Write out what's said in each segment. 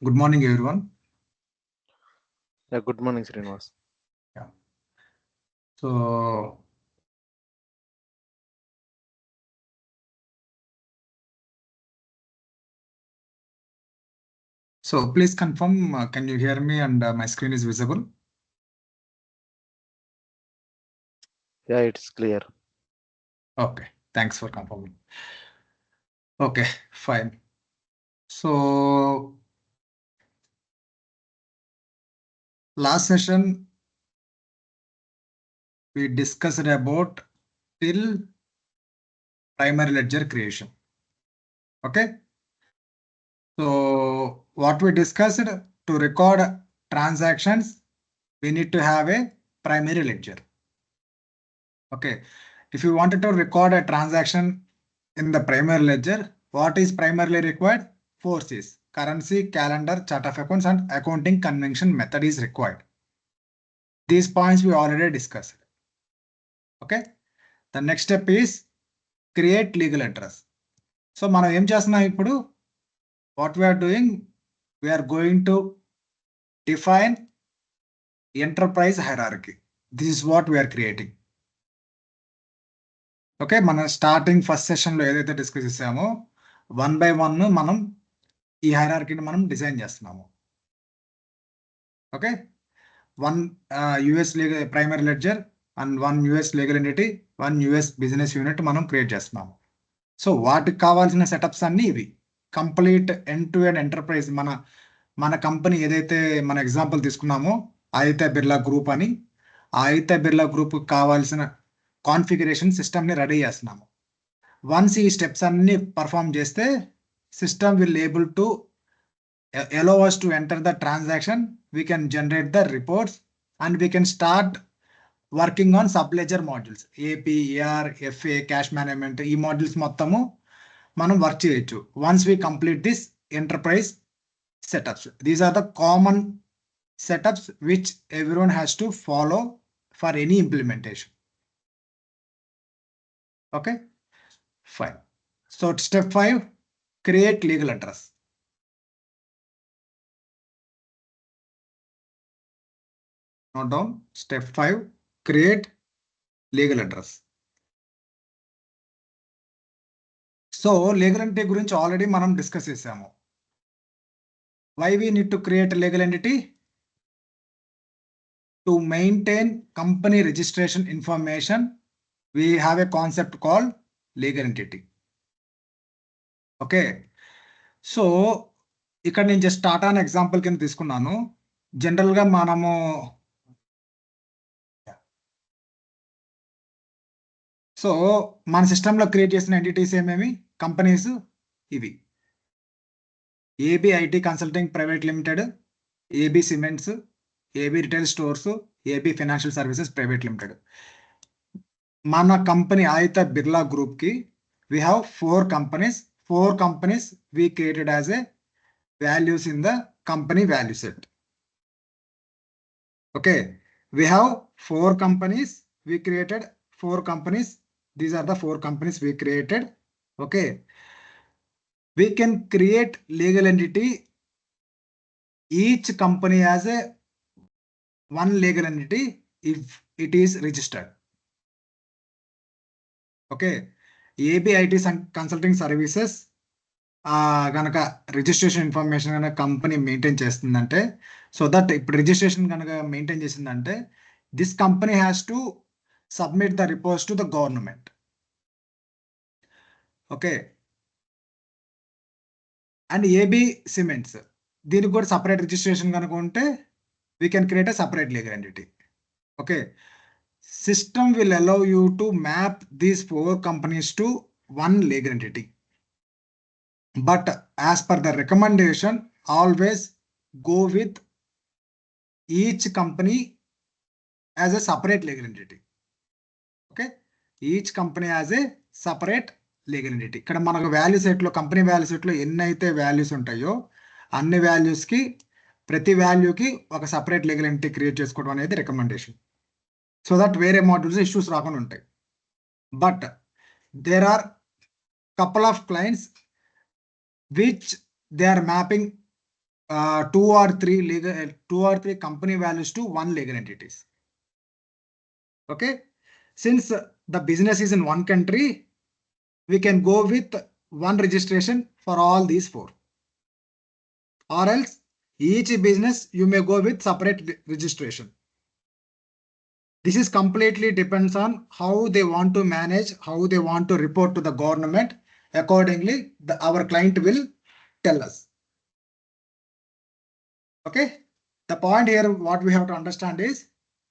Good morning, everyone. Yeah, good morning, Srinivas. Yeah. So, please confirm, can you hear me and my screen is visible? Yeah, it's clear. Okay, thanks for confirming. Okay, fine. So, last session, we discussed about till primary ledger creation. Okay. So, what we discussed, to record transactions, we need to have a primary ledger. Okay. If you wanted to record a transaction in the primary ledger, what is primarily required? 4 C's: currency, calendar, chart of accounts, and accounting convention method is required. These points we already discussed. Okay. The next step is create legal address. So, మనం ఏం చేస్తున్నాం ఇప్పుడు? What we are doing, we are going to define enterprise hierarchy. This is what we are creating. Okay, మనం starting first సెషన్లో ఏదైతే discuss చేసామో 1 by 1 మనం ఈ హైరార్కీని మనం డిజైన్ చేస్తున్నాము. Okay, 1 US legal primary ledger and 1 US legal entity, 1 US business unit మనం create చేస్తున్నాము. సో వాటికి కావాల్సిన సెటప్స్ అన్నీ ఇవి. Complete end to end enterprise మన కంపెనీ ఏదైతే మన ఎగ్జాంపుల్ తీసుకున్నామో ఆదిత్య బిర్లా గ్రూప్ అని, ఆదిత్య బిర్లా గ్రూప్ కావాల్సిన కాన్ఫిగరేషన్ సిస్టమ్ని రెడీ చేస్తున్నాము. వన్స్ ఈ స్టెప్స్ అన్ని పర్ఫామ్ చేస్తే system will able to allow us to enter the transaction, we can generate the reports, and we can start working on sub-ledger modules. AP, AR, FA, cash management, ఈ modules మొత్తము మనం work చేయొచ్చు. Once we complete this enterprise setups, these are the common setups which everyone has to follow for any implementation. Okay, fine. So step 5, create legal address. Note down step 5, create legal address. So legal entity గురించి already మనం discuss చేసాము. Why we need to create legal entity? To maintain company registration information, we have a concept called legal entity. Okay, so ఇక్కడ నేను just Tata అనే example కింద తీసుకున్నాను. జనరల్గా మనము సో మన సిస్టంలో క్రియేట్ చేసిన ఎంటిటీస్ ఏమేమి? కంపెనీస్ ఇవి: AB IT consulting private limited, AB cements, AB retail stores, AB financial services private limited. మన కంపెనీ ఆదిత్య బిర్లా గ్రూప్ కి we have 4 companies. 4 companies we created as a values in the company value set. Okay, we have 4 companies we created. 4 companies, these are the 4 companies we created. Okay, we can create legal entity, each company as a one legal entity if it is registered. Okay, ABIT consulting services కనుక registration information కనుక company maintain చేస్తుందంటే, so that ఇప్పుడు registration కనుక maintain చేసిందంటే this company has to submit the reports to the government. Okay, and AB cements, దీనికి కూడా separate registration కనుక ఉంటే we can create a separate legal entity. Okay, system will allow you to map these 4 companies to one legal entity, but as per the recommendation, always go with each company as a separate legal entity. Okay, each company as a separate legal entity. ఇక్కడ మనకు value సెట్లో, company value సెట్లో ఎన్నైతే values ఉంటాయో అన్ని వాల్యూస్కి ప్రతి వాల్యూకి ఒక separate legal entity create చేసుకోవడం అనేది రికమెండేషన్, సో దట్ వేరే మాడ్యూల్స్ ఇష్యూస్ రాకుండా ఉంటాయి. But there are couple of clients which they are mapping two or three company values to one legal entities. Okay, since the business is in one country, we can go with one registration for all these four, or else each business you may go with separate registration. This is completely depends on how they want to manage, how they want to report to the government. Accordingly, our client will tell us. Okay, the point here, what we have to understand is,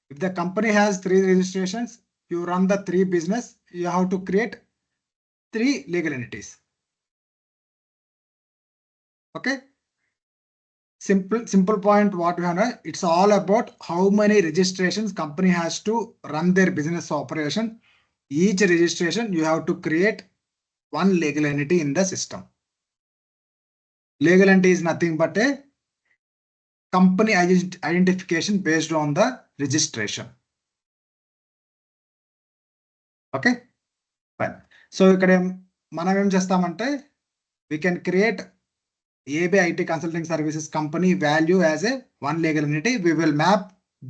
if the company has 3 registrations, you run the 3 business, you have to create 3 legal entities. Okay, simple point what we have, it's all about how many registrations company has to run their business operation. Each registration you have to create one legal entity in the system. Legal entity is nothing but a company identification based on the registration. Okay, fine. So ఇక్కడ మనం ఏం చేస్తామంటే, we can create AB IT consulting services company value as a one legal entity. We will map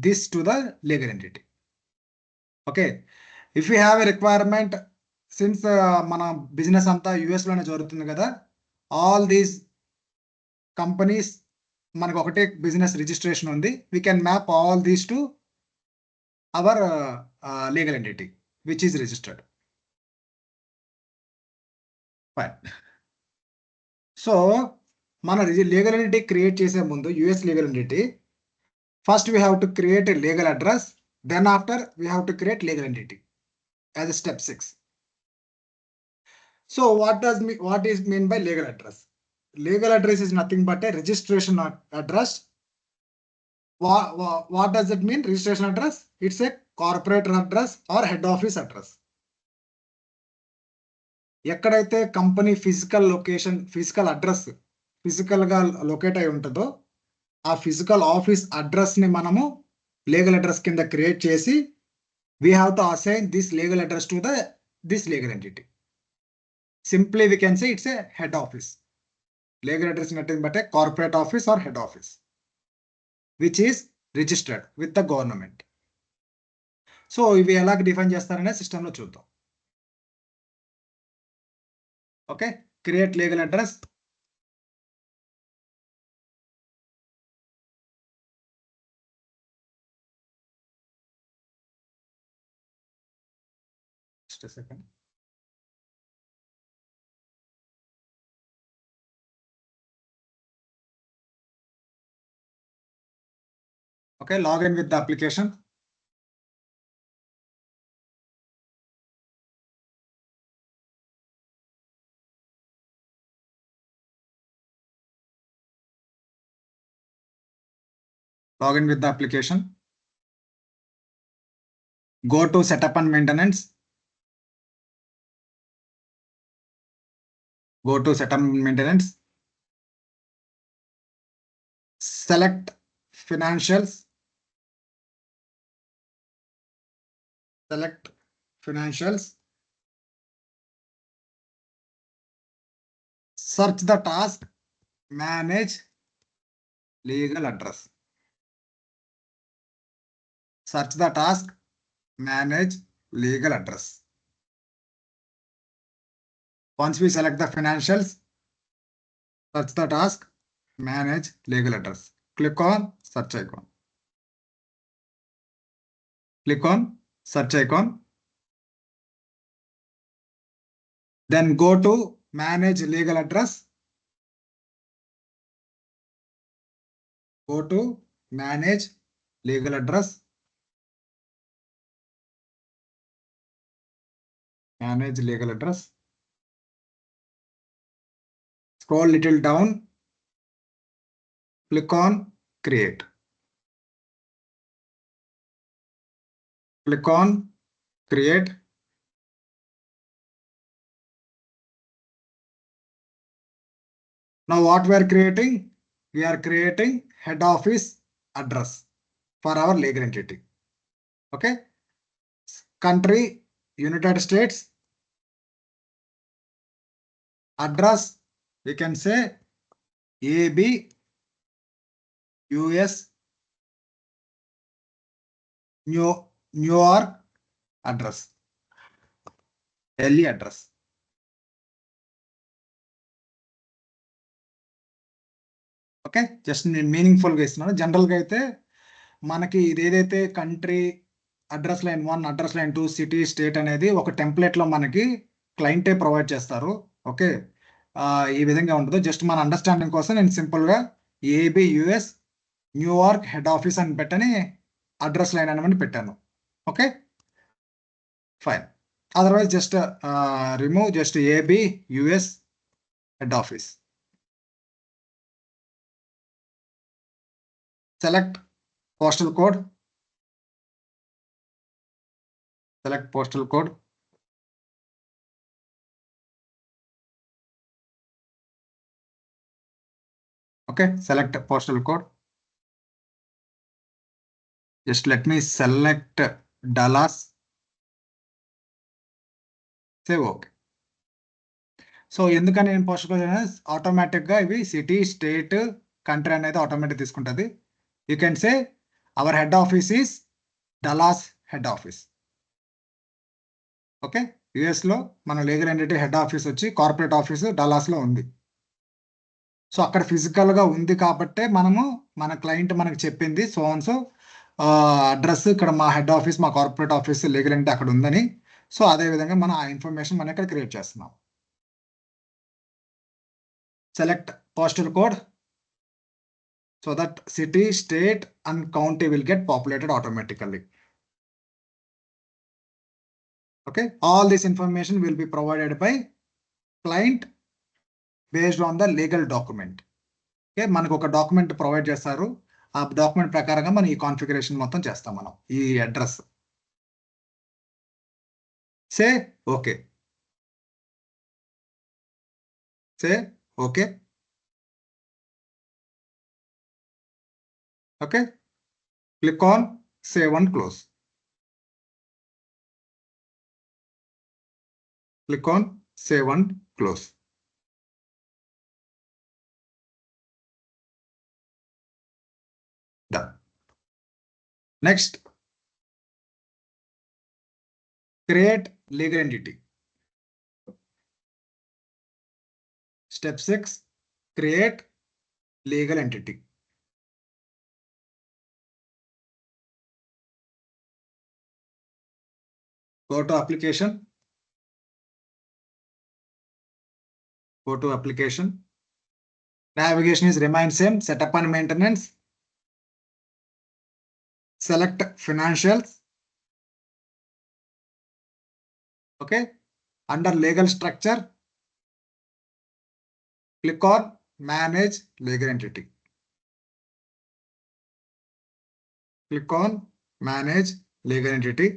this to the legal entity. Okay, if we have a requirement, since మన business అంతా US లోనే జరుగుతుంది కదా, all these companies మనకు ఒకటే business registration ఉంది, we can map all these to our legal entity which is registered. Fine. So మన legal entity create చేసే ముందు US legal entity, first we have to create a legal address, then after we have to create legal entity as a step 6. So what is mean by legal address? Legal address is nothing but a registration address. What does it mean, registration address? It's a corporate address or head office address. ఎక్కడైతే company physical location, physical address physical గా locate అయి ఉంటుందో, ఆ physical office address ని మనము legal address కింద create చేసి, we have to assign this legal address to this legal entity. Simply we can say it's a head office. Legal address is nothing but a corporate office or head office which is registered with the government. So ఇవి ఎలా define చేస్తారనే system లో చూద్దాం. Okay, create legal address. Just a second. Okay, log in with the application. Log in with the application. Go to setup and maintenance. Go to setup and maintenance. Select financials. Select financials. Search the task, manage legal address. Search the task, manage legal address. Once we select the financials, search the task, manage legal address. Click on search icon. Click on search icon. Then go to manage legal address. Go to manage legal address. Manage legal address. Scroll little down. Click on create. Click on create. Now what we are creating? We are creating head office address for our legal entity. Okay. Country, United States. Address, we can say AB US New York address, Delhi address. Okay, just నేను మీనింగ్ఫుల్గా ఇస్తున్నాను. జనరల్గా అయితే మనకి ఇది ఏదైతే country, address line 1, address line 2, city, state అనేది ఒక టెంప్లెట్లో మనకి క్లయింటే ప్రొవైడ్ చేస్తారు. ఓకే, ఈ విధంగా ఉండదు. జస్ట్ మన అండర్స్టాండింగ్ కోసం నేను సింపుల్గా AB US New York head office అని పెట్టని అడ్రస్ లైన్ అని పెట్టాను. Okay fine. Otherwise just remove just AB US head office. Select postal code, select postal code, okay, select postal code. Just let me select Dallas, save. Okay, so ఎందుకని నేను postal code ఆటోమేటిక్గా ఇవి city, state, country అనేది automatic తీసుకుంటుంది. You can say our head office is Dallas head office. Okay, యుఎస్లో మన legal entity head office వచ్చి corporate office డలాస్లో ఉంది. సో అక్కడ ఫిజికల్గా ఉంది కాబట్టే మనము మన క్లయింట్ మనకు చెప్పింది సో అడ్రస్ ఇక్కడ మా హెడ్ ఆఫీస్, మా కార్పొరేట్ ఆఫీస్ లీగల్ ఎంటిటీ అక్కడ ఉందని. సో అదే విధంగా మనం ఆ ఇన్ఫర్మేషన్ మనం ఇక్కడ క్రియేట్ చేస్తున్నాం. Select postal code so that city, state and county will get populated automatically. Okay, all this information will be provided by client based on the legal document. Okay, మనకు ఒక document provide చేస్తారు. ఆ document ప్రకారంగా మనం ఈ configuration మొత్తం చేస్తాం. మనం ఈ address say okay, say okay. Okay, click on save and close. Click on save and close. Done. Next, create legal entity. Step 6, create legal entity. Go to application. Go to application. Navigation is remain same. Setup and maintenance. Select financials. Okay. Under legal structure, click on manage legal entity. Click on manage legal entity.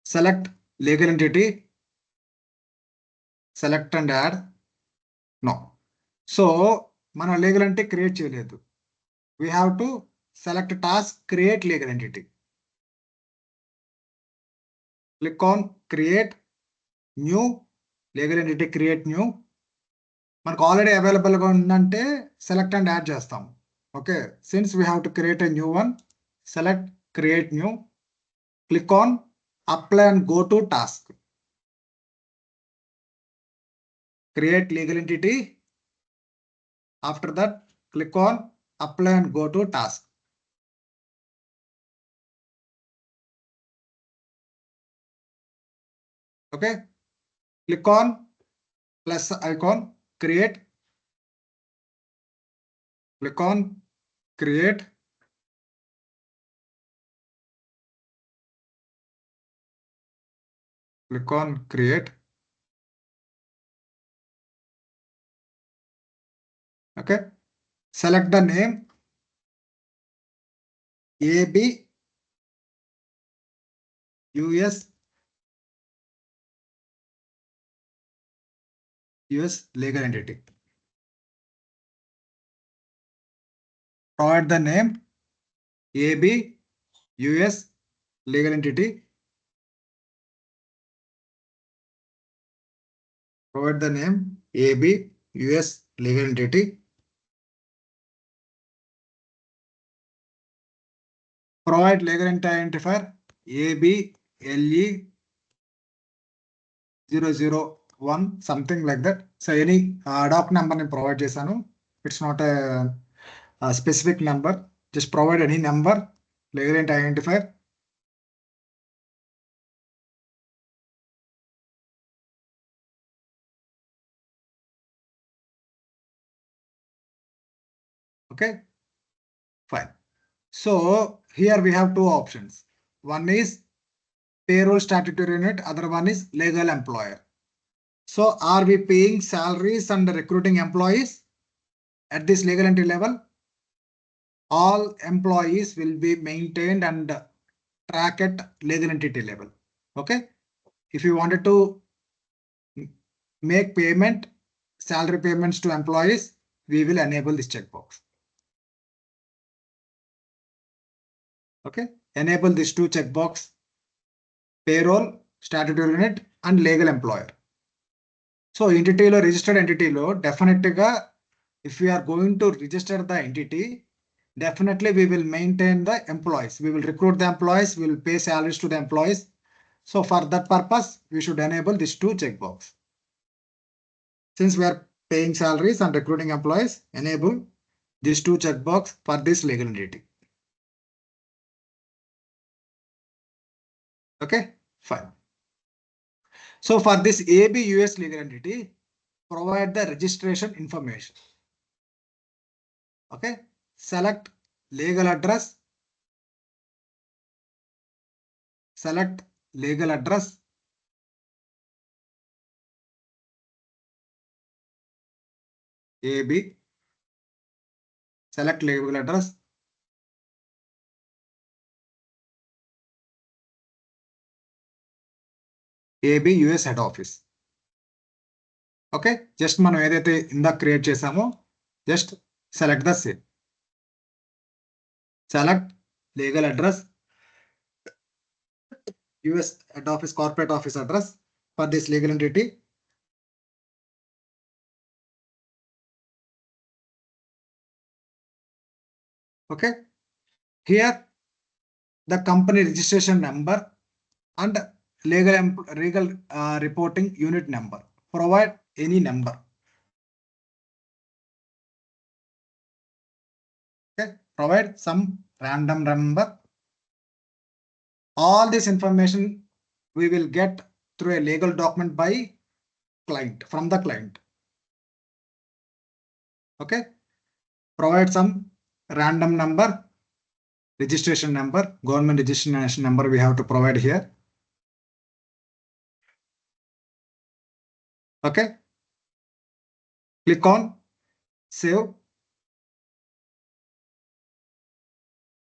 Select legal entity. Select and add. No. So మన legal entity create చేయలేదు. We have to select task create legal entity. Click on create new legal entity, create new. మనకు already అవైలబుల్గా ఉందంటే select and add చేస్తాం. Okay, since we have to create a new one, select create new. Click on apply and go to task. Create legal entity. After that click on apply and go to task. Okay, click on plus icon, create. Click on create. Click on create. Okay, select the name AB US legal entity. Provide the name AB US legal entity. Provide the name AB US legal entity. Provide legal entity identifier ABLE 001 something like that. So any doc number ni provide chesanu. It's not a specific number. Just provide any number, legal entity identifier. Okay, fine. So here we have two options. One is payroll statutory unit, other one is legal employer. So are we paying salaries and recruiting employees at this legal entity level? All employees will be maintained and tracked at legal entity level. Okay. If you wanted to make payment, salary payments to employees, we will enable this checkbox. Okay. Enable these two checkbox, payroll, statutory unit and legal employer. So entity lo registered entity lo definitely if we are going to register the entity, definitely we will maintain the employees. We will recruit the employees, we will pay salaries to the employees. So for that purpose, we should enable these two checkbox. Since we are paying salaries and recruiting employees, enable these two checkbox for this legal entity. Okay, fine. So for this AB US legal entity, provide the registration information. Okay, select legal address. Select legal address. AB. Select legal address. AB US head office. Okay, just మనం ఏదైతే ఇందాక create చేసామో just select the same. Select legal address. US head office, corporate office address for this legal entity. Okay, here the company registration number and legal reporting unit number. Provide any number. Okay, provide some random number. All this information we will get through a legal document by client, from the client. Okay, provide some random number, registration number, government registration number we have to provide here. Okay, click on save.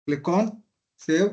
Click on save.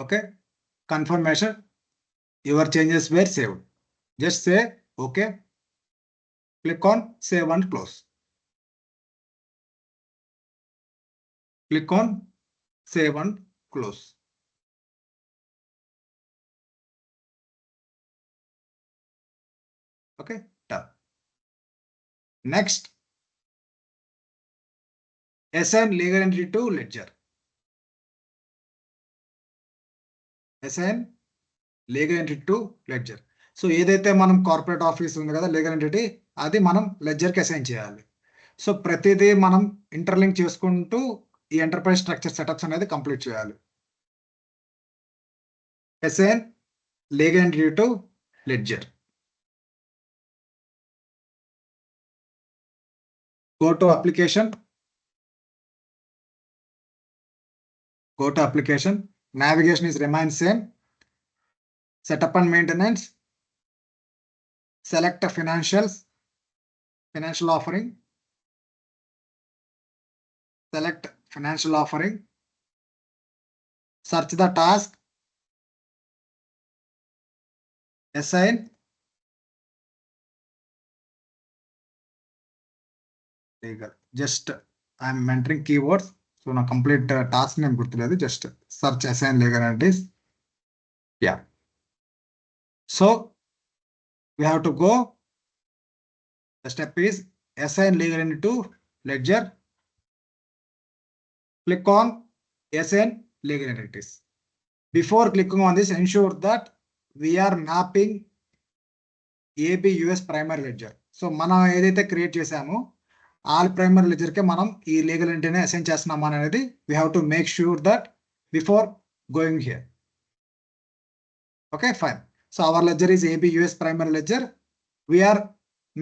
Okay, confirmation, your changes were saved. Just say okay. Click on save and close. Click on save and close. Okay, done. Next, assign legal entity to ledger. Assign legal entity to ledger. So ఏదైతే మనం corporate office ఉంది కదా legal entity, అది మనం లెడ్జర్కి assign చేయాలి. So ప్రతిదీ మనం interlink చేసుకుంటూ ఈ ఎంటర్ప్రైజ్ స్ట్రక్చర్ సెటప్స్ అనేది కంప్లీట్ చేయాలి. Assign legal entity to ledger. Go to application. Go to application. Navigation is remain same. setup and maintenance, select financials, financial offering, select financial offering, search the task, assign, legal. Just I'm entering keywords. So now complete task name gurtuledu. Just search assign legal entities. Yeah. So we have to go. The step is assign legal entity to ledger. Click on assign legal entities. Before clicking on this, ensure that we are mapping AB US primary ledger. So మనం ఏదైతే create చేసామో all primary ledger కే మనం ఈ legal ఎంటిటీని assign చేస్తున్నామా అనేది we have to make sure that before going here. Okay, fine. So our ledger is AB US primary ledger. We are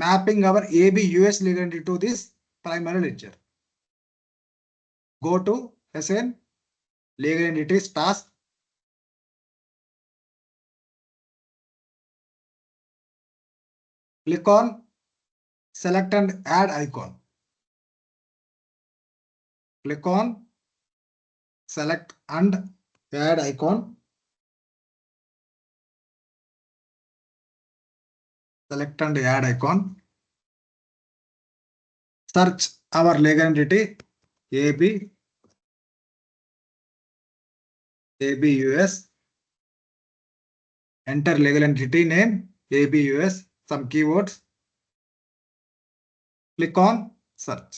mapping our AB US legal entity to this primary ledger. Go to assign legal entities task. Click on select and add icon. Click on select and add icon. Select and add icon. Search our legal entity AB US. Enter legal entity name AB US. Some keywords. Click on search.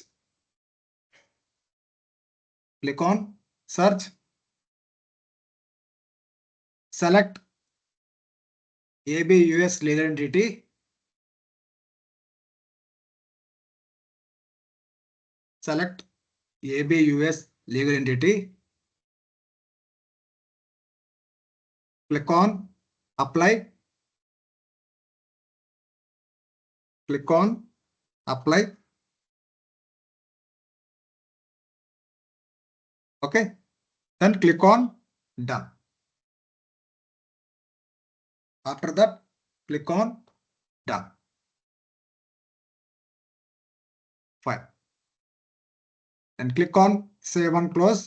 Click on search. Select AB US legal entity. Select AB US legal entity. Click on apply. Click on apply. Okay. Then click on done. After that, click on done. Fine. Then click on save and close.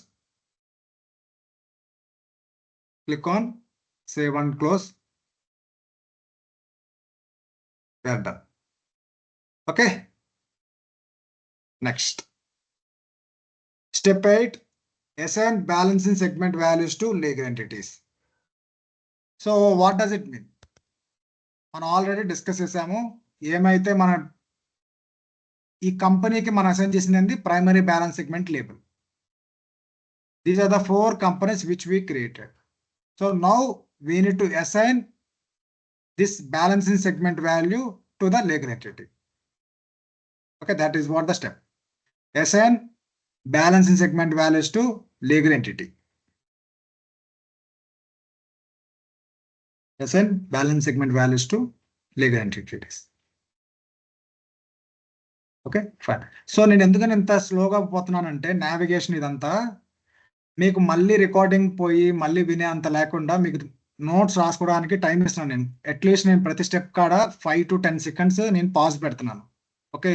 Click on save and close. We are done. Okay. Next. Step 8. Assign balance in segment values to legal entities. So what does it mean? మనం already discuss చేసాము. ఏమైతే మన ఈ కంపెనీకి మనం assign చేసింది primary balance segment label. These are the 4 companies which we created. So now we need to assign this balance in segment value to the legal entity. Okay, that is what the step. Assign balance in segment values to legal entity. Assign balance segment values to legal entities. Okay fine. So నేను ఎందుకని ఇంత స్లోగా పోతున్నానంటే navigation ఇదంతా మీకు మళ్ళీ recording పోయి మళ్ళీ వినే అంత లేకుండా మీకు నోట్స్ రాసుకోవడానికి టైం ఇస్తున్నాను. నేను అట్లీస్ట్ నేను ప్రతి స్టెప్ కాడ 5 to 10 seconds నేను పాజ్ పెడుతున్నాను. ఓకే,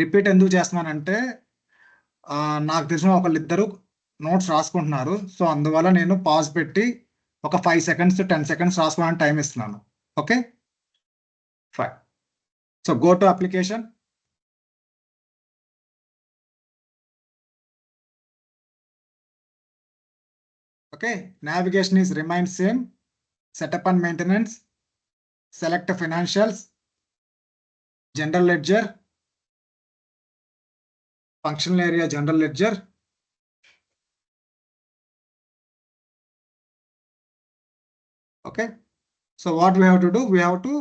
రిపీట్ ఎందుకు చేస్తున్నానంటే నాకు తెలిసిన ఒకళ్ళిద్దరు నోట్స్ రాసుకుంటున్నారు. సో అందువల్ల నేను పాజ్ పెట్టి ఒక 5 seconds 10 seconds రాసుకోవడానికి టైం ఇస్తున్నాను. Okay fine. So go to application. Okay, navigation is remains same. Setup and maintenance. Select financials. General ledger. Functional area general ledger. Okay. So what we have to do? We have to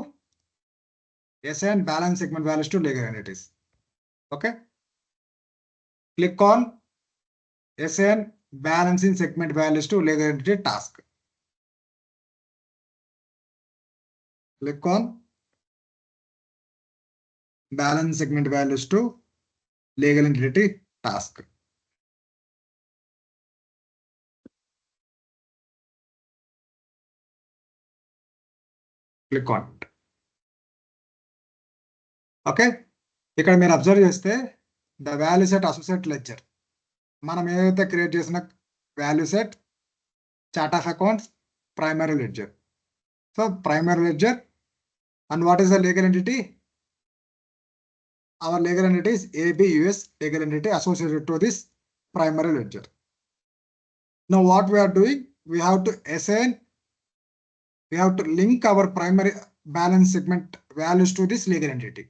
assign balance segment values to legal entities. Okay. Click on assign balance in segment values to legal entity task. Click on balance segment values to legal entity task. Click on it. Okay, ఇక్కడ మీరు observe చేస్తే the value set associate ledger, మనం ఏదైతే create చేసిన value set chart of accounts primary ledger. So primary ledger and what is the legal entity? Our legal entity is AB US legal entity associated to this primary ledger. Now what we are doing, we have to assign, we have to link our primary balance segment values to this legal entity.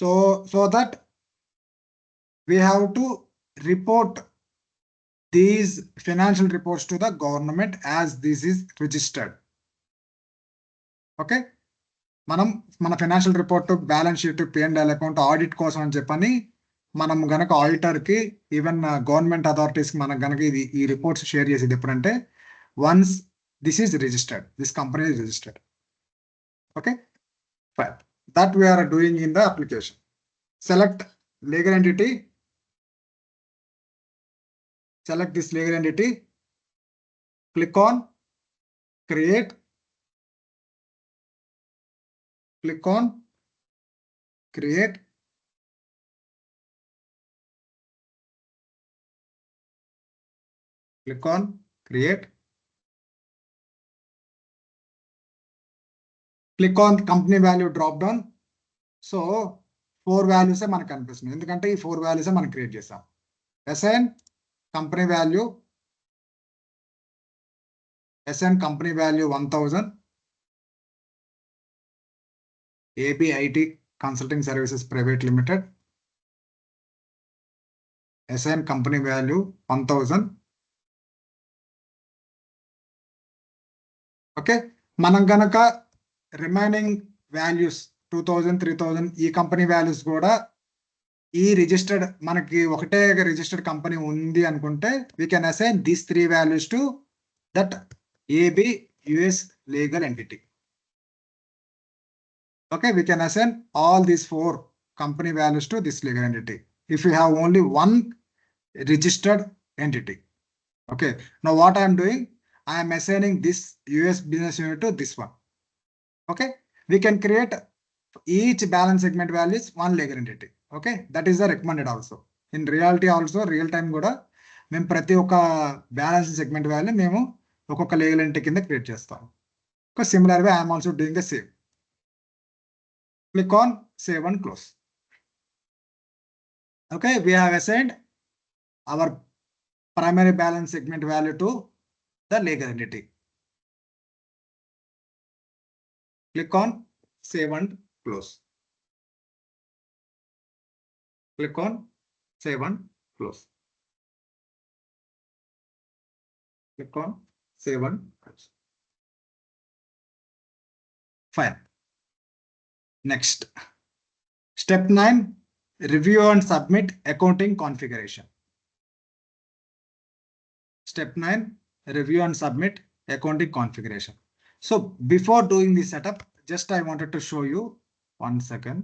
So that we have to report these financial reports to the government as this is registered. Okay, మనం మన financial report, balance sheet, P&L account audit కోసం అని చెప్పని మనం గనక ఆడిటర్కి, even government అథారిటీస్కి మనం గనక ఈ రిపోర్ట్స్ షేర్ చేసేది ఎప్పుడంటే once this is registered, this company is registered. Okay fine, that we are doing in the application. Select legal entity, select this legal entity, click on create, click on create, click on create, click on company value drop down. So 4 values మనకు కనిపిస్తుంది, ఎందుకంటే ఈ 4 values మనం create చేసాం. assign company value, assign company value 1000, AB IT Consulting Services Private Limited, assign company value 1000. Okay, మనం గనక remaining values 2000, 3000 ఈ company values కూడా ఈ రిజిస్టర్డ్, మనకి ఒకటే రిజిస్టర్డ్ కంపెనీ ఉంది అనుకుంటే we can assign these 3 values to that AB US legal entity. Okay, we can assign all these 4 company values to this legal entity if we have only one registered entity. Okay, now what I am doing, I am assigning this US business unit to this one. Okay, we can create each balance segment values one legal entity. Okay, that is the recommended also. In reality also, real time కూడా మేము ప్రతి ఒక్క balance segment value మేము ఒక్కొక్క legal entity కింద create చేస్తాం. ఒక similar way I'm also doing the same. Click on save and close. Okay, we have assigned our primary balance segment value to the legal entity. Click on save and close. Click on save and close. Click on save and close. Fine. Next, step 9, review and submit accounting configuration. Step 9, review and submit accounting configuration. So before doing the setup, just I wanted to show you 1 second.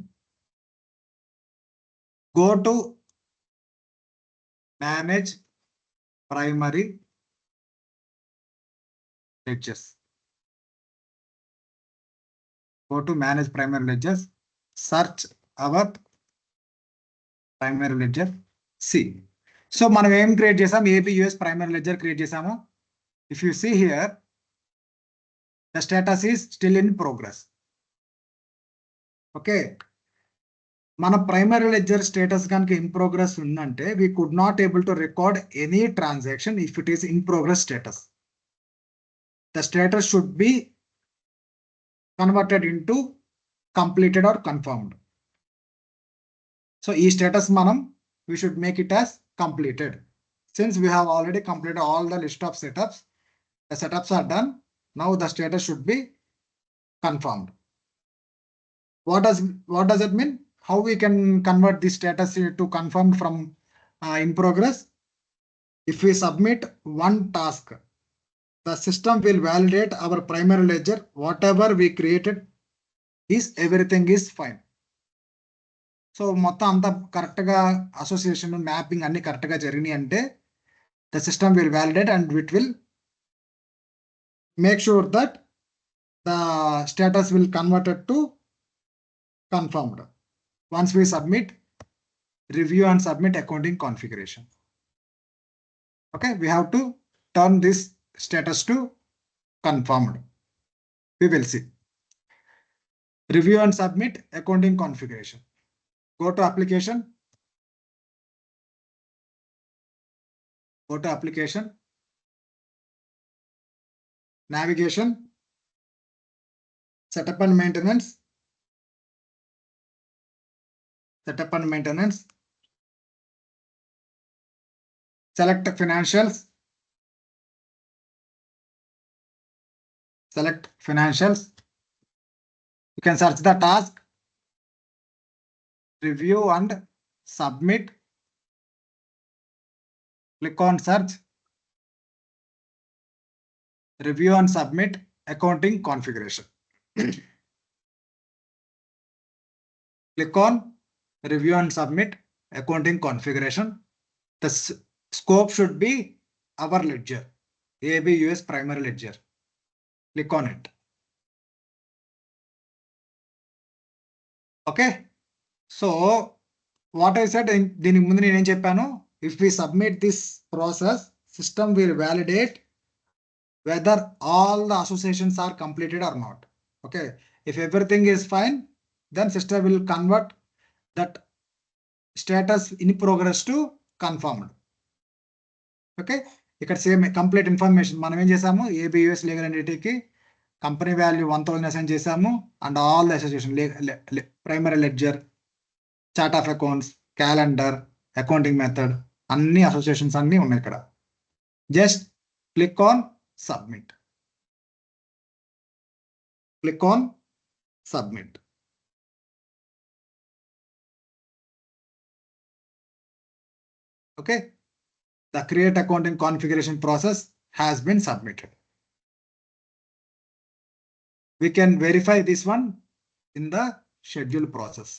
Go to manage primary ledgers. Go to manage primary ledgers, search our primary ledger C. So మనం ఏం create చేసాం, AB US primary ledger create చేసాము. If you see here, the status is still in progress. Okay, మన primary ledger status కనుక in progress ఉందంటే we could not able to record any transaction if it is in progress status. The status should be converted into completed or confirmed. So ఈ status మనం we should make it as completed. Since we have already completed all the list of setups, the setups are done. Now the status should be confirmed. What does it mean? How we can convert this status to confirmed from in progress? If we submit one task, the system will validate our primary ledger. Whatever we created is everything is fine. So మొత్తం అంతా correct గా association mapping అన్ని correct గా జరిగినాయి అంటే the system will validate and it will make sure that the status will converted to confirmed. Once we submit, review and submit accounting configuration. Okay, we have to turn this status to confirmed. We will see. Review and submit accounting configuration. Go to application. Go to application. Navigation. Setup and maintenance. Setup and maintenance. Select financials. Select financials. You can search the task. Review and submit. Click on search. Review and submit accounting configuration. Click on review and submit accounting configuration. The scope should be our ledger, AB US primary ledger. Click on it. Okay. So what I said in దీనికి ముందు నేను ఏం చెప్పాను, if we submit this process, system will validate whether all the associations are completed or not. Okay. If everything is fine, then system will convert that status in progress to confirmed. Okay. ఇక్కడ same complete information మనం ఏం చేసాము, ఏబియుఎస్ legal ఎంటిటీకి company value 1000 assign చేసాము and all the association primary ledger, chart of accounts, calendar, accounting method అన్ని associations అన్ని ఉన్నాయి ఇక్కడ. Just click on submit. Click on submit. Okay. The create accounting configuration process has been submitted. We can verify this one in the schedule process.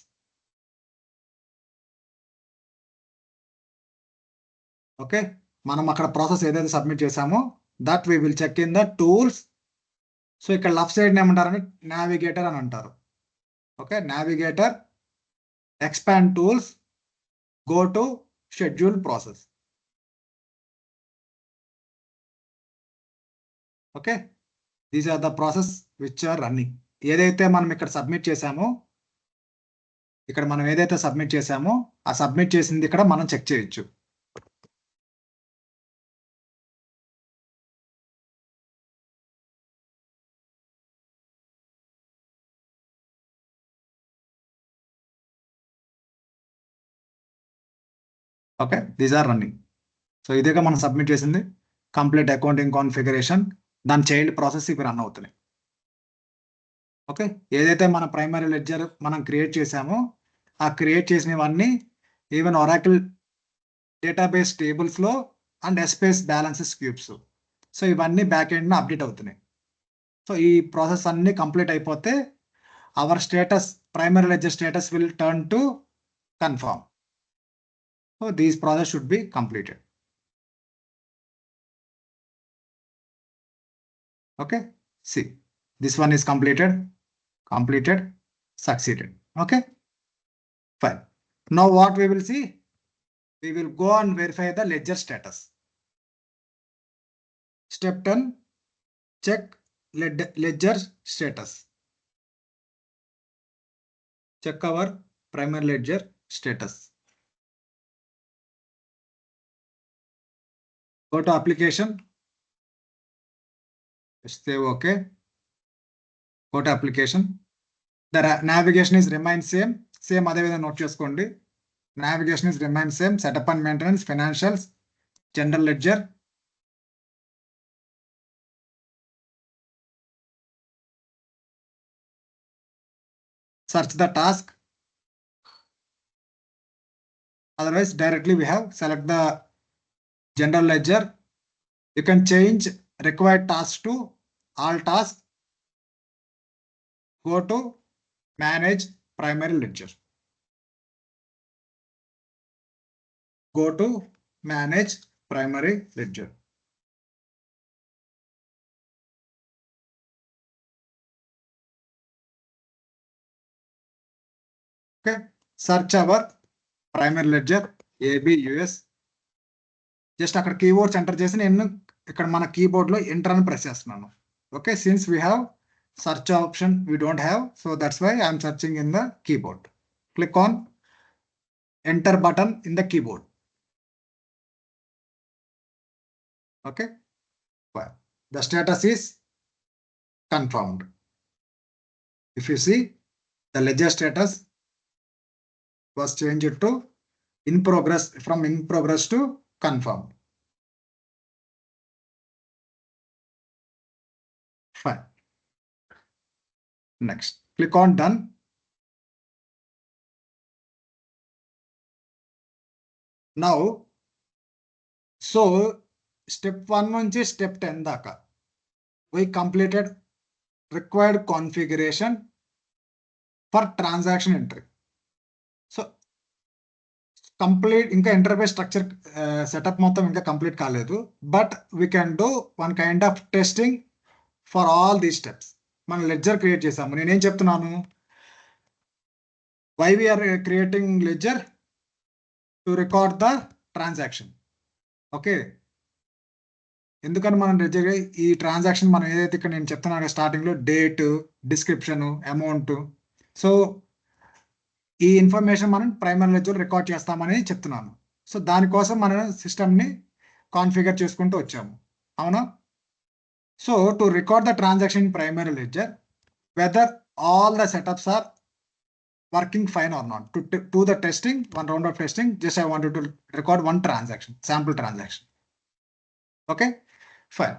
Okay. మనం అక్కడ process ఏదైతే submit చేసామో that we will check in the tools. సో ఇక్కడ left side ఏమంటారని navigator అని అంటారు. Okay, navigator, expand tools, go to schedule process. Okay, these are the process which are running. ఏదైతే మనం ఇక్కడ సబ్మిట్ చేసామో, ఇక్కడ మనం ఏదైతే సబ్మిట్ చేసామో ఆ సబ్మిట్ చేసింది ఇక్కడ మనం చెక్ చేయొచ్చు. Okay, these are running. So ఇదేగా మనం సబ్మిట్ చేసింది కంప్లీట్ అకౌంటింగ్ కాన్ఫిగరేషన్. దాని చైల్డ్ ప్రాసెస్ ఇవి రన్ అవుతున్నాయి. ఓకే, ఏదైతే మన ప్రైమరీ లెడ్జర్ మనం క్రియేట్ చేసామో ఆ క్రియేట్ చేసినవన్నీ ఈవెన్ ఒరాకిల్ డేటాబేస్ టేబుల్స్లో and Essbase balances cubes, so ఇవన్నీ బ్యాక్ ఎండ్న అప్డేట్ అవుతున్నాయి. సో ఈ ప్రాసెస్ అన్ని కంప్లీట్ అయిపోతే our status, primary ledger status will turn to confirm. So these process should be completed. Okay, see, this one is completed, succeeded. Okay, fine. Now what we will see, we will go and verify the ledger status. Step 10, check ledger status. Check our primary ledger status. Go to application. Stay okay. Go to application. The navigation is remain same. అదే విధంగా note చేసుకోండి. Navigation is remain same. Setup and maintenance, financials, general ledger. Search the task. Otherwise, directly we have select the general ledger. You can change required task to all tasks. Go to manage primary ledger. Go to manage primary ledger. Okay, search our primary ledger AB US. Just అక్కడ keyboards enter చేసి నేను ఇక్కడ మన కీబోర్డ్లో enter అని press చేస్తున్నాను. Okay, since we have search option we don't have, so that's why I'm searching in the keyboard. Click on enter button in the keyboard. Okay, well, the status is confirmed. If you see, the ledger status was changed to in progress, from in progress to confirmed. Fine. Next, click on done. Now, so step 1 నుంచి step 10 దాకా we completed required configuration for transaction entry. So complete ఇంకా interface structure setup మొత్తం ఇంకా complete కాలేదు, but we can do one kind of testing for all these steps. మనం ledger create చేసాము. నేనేం చెప్తున్నాను, why we are creating ledger to record the transaction. Okay, ఎందుకని మనం లెడ్జర్ ఈ ట్రాన్సాక్షన్ మనం ఏదైతే ఇక్కడ నేను చెప్తున్నాను స్టార్టింగ్లో డేట్, డిస్క్రిప్షన్, అమౌంట్, సో ఈ ఇన్ఫర్మేషన్ మనం ప్రైమరీ లెడ్జర్ రికార్డ్ చేస్తామని చెప్తున్నాను. సో దానికోసం మనం సిస్టమ్ని కాన్ఫిగర్ చేసుకుంటూ వచ్చాము, అవునా? So to record the transaction in primary ledger, whether all the setups are working fine or not, to do the testing, one round of testing, just I wanted to record one transaction, sample transaction. Okay, fine.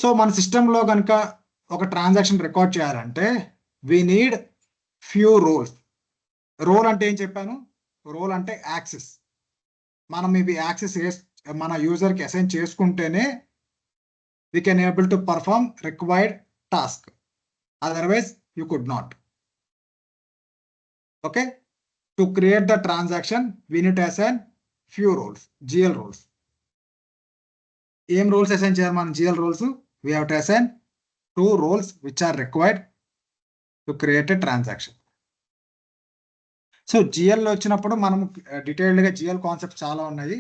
So మన సిస్టంలో కనుక ఒక transaction record చేయాలంటే we need few roles. Role అంటే ఏం చెప్పాను, role అంటే access. మనం ఇవి యాక్సెస్ మన యూజర్కి అసైన్ చేసుకుంటేనే we can able to perform required task, otherwise you could not. Okay, to create the transaction we need to assign few roles, GL roles. Em roles assign చేయాలి మనం GL roles, we have to assign 2 roles which are required to create a transaction. So GL లో వచ్చినప్పుడు మనం డీటెయిల్డ్గా GL concept చాలా ఉన్నాయి,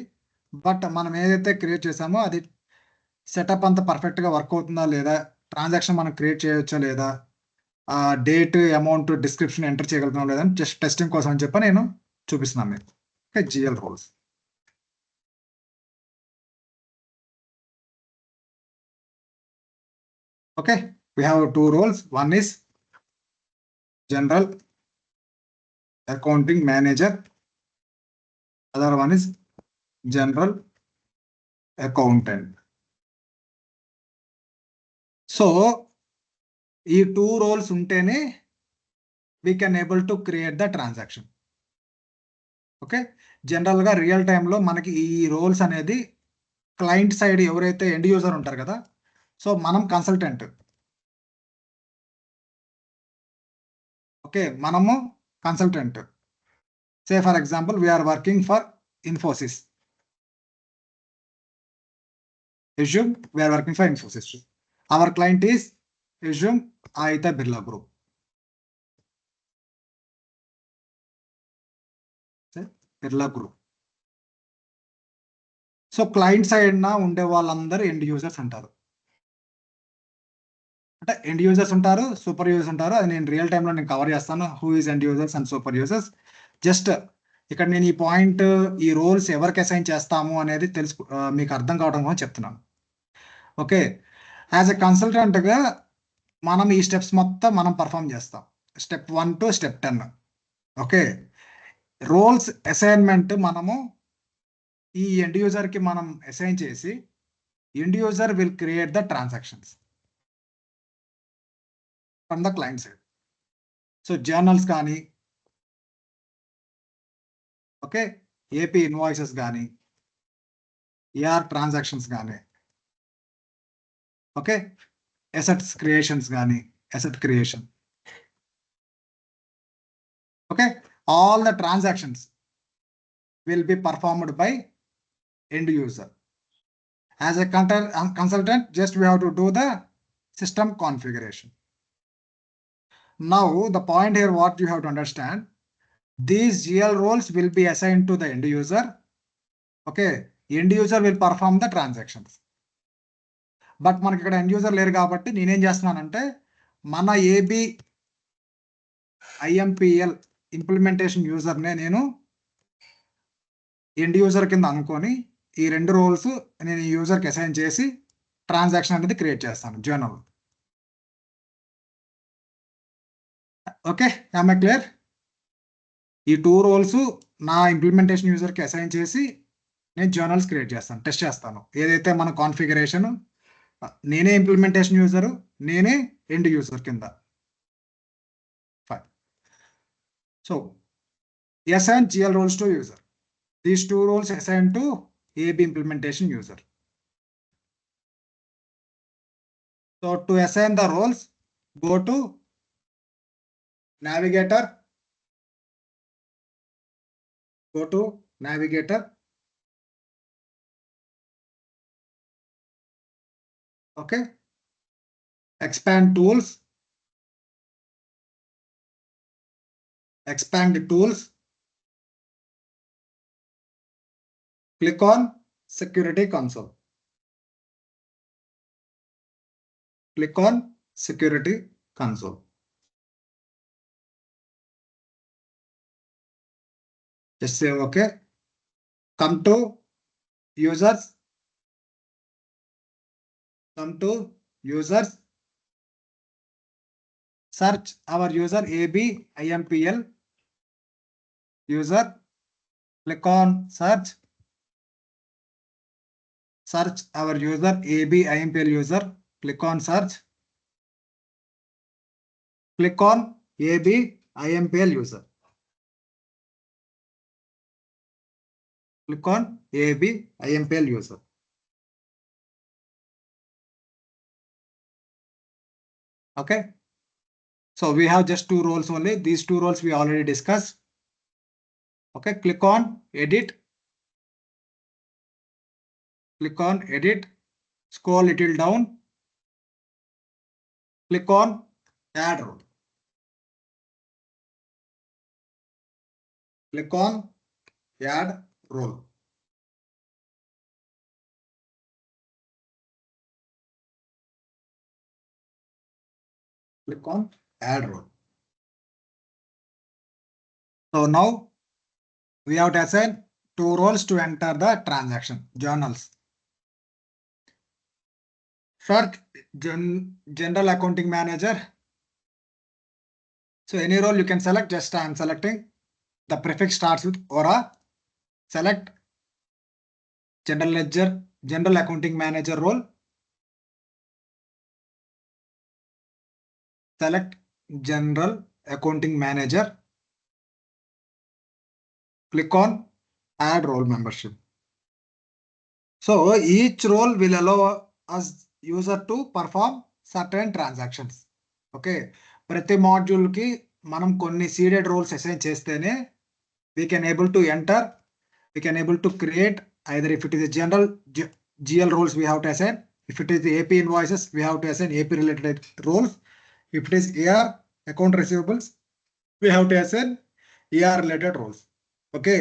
but మనం ఏదైతే క్రియేట్ చేసామో అది సెటప్ అంతా పర్ఫెక్ట్గా వర్క్ అవుతుందా లేదా, ట్రాన్సాక్షన్ మనం క్రియేట్ చేయొచ్చా లేదా, డేట్, అమౌంట్, డిస్క్రిప్షన్ ఎంటర్ చేయగలుగుతున్నాం లేదని జస్ట్ టెస్టింగ్ కోసం అని చెప్పి నేను చూపిస్తున్నాను మీకు. Okay, GL roles. Okay, we have 2 roles. One is general accounting manager, other one is general accountant. So ఈ 2 roles ఉంటేనే we can able to create the transaction. Okay, జనరల్గా రియల్ టైంలో మనకి ఈ రోల్స్ అనేది క్లయింట్ సైడ్ ఎవరైతే end user ఉంటారు కదా, సో మనం కన్సల్టెంట్. ఓకే, మనము consultant. Say for example we are working for Infosys. Assume we are working for Infosys. Our client is assume Aditya Birla Group. Birla Group. So client side నా ఉండే వాళ్ళందరూ end users అంటారు. అంటే end users ఉంటారు, super users ఉంటారు. అది నేను real టైంలో నేను కవర్ చేస్తాను, who is end users and super users. Just ఇక్కడ నేను ఈ పాయింట్, ఈ రోల్స్ ఎవరికి అసైన్ చేస్తాము అనేది మీకు అర్థం కావడం కోసం చెప్తున్నాను. ఓకే, యాజ్ ఎ కన్సల్టెంట్గా మనం ఈ స్టెప్స్ మొత్తం మనం పర్ఫామ్ చేస్తాం, step 1 to step 10. Okay, roles assignment మనము ఈ ఎండ్ యూజర్కి మనం అసైన్ చేసి end user will create the transactions from the client side. So journals కానీ, ఓకే, ఏపీ ఇన్వాయిసెస్ కానీ, ఏఆర్ ట్రాన్సాక్షన్స్ కానీ, ఓకే, అసెట్స్ క్రియేషన్స్ కానీ, asset creation. Okay, all the transactions will be performed by end user. As a consultant, just we have to do the system configuration. Now the point here what you have to understand, These GL roles will be assigned to the end user. Okay, end user will perform the transactions. But మనకి ఇక్కడ end user లేరు కాబట్టి నేనేం చేస్తున్నానంటే మన AB IMPL implementation యూజర్నే నేను end user కింద అనుకొని ఈ రెండు రోల్స్ నేను ఈ యూజర్కి అసైన్ చేసి ట్రాన్సాక్షన్ అనేది క్రియేట్ చేస్తాను journal. Okay, am I clear? ఈ 2 రోల్స్ నా ఇంప్లిమెంటేషన్ యూజర్కి అసైన్ చేసి నేను జర్నల్స్ క్రియేట్ చేస్తాను, టెస్ట్ చేస్తాను. ఏదైతే మన కాన్ఫిగరేషన్ నేనే ఇంప్లిమెంటేషన్ యూజరు, నేనే ఎండ్ యూజర్ కింద. Fine. So assign GL roles to user. These 2 roles assigned to AB implementation user. So to assign the roles, go to navigator. Go to navigator. Okay. Expand tools. Expand the tools. Click on security console. Click on security console. Just say okay. Come to users. Come to users. Search our user AB IMPL user. Click on search. Search our user AB IMPL user. Click on search. Click on AB IMPL user. Click on AB IMPL user. Okay. So we have just 2 roles only. These 2 roles we already discussed. Okay. Click on edit. Click on edit. Scroll little down. Click on add role. Click on add role. Click on add role. So now we have to assign 2 roles to enter the transaction journals. First, general accounting manager. So any role you can select. Just I am selecting. The prefix starts with ORA. Select general ledger, general accounting manager role. Select general accounting manager. Click on add role membership. So each role will allow us user to perform certain transactions. Okay. ప్రతి module కి మనం కొన్ని Ceded roles assign చేస్తేనే we can able to enter, we can able to create either if it is a general GL roles we have to assign. If it is the AP invoices, we have to assign AP related roles. If it is AR account receivables, we have to assign AR related roles. Okay.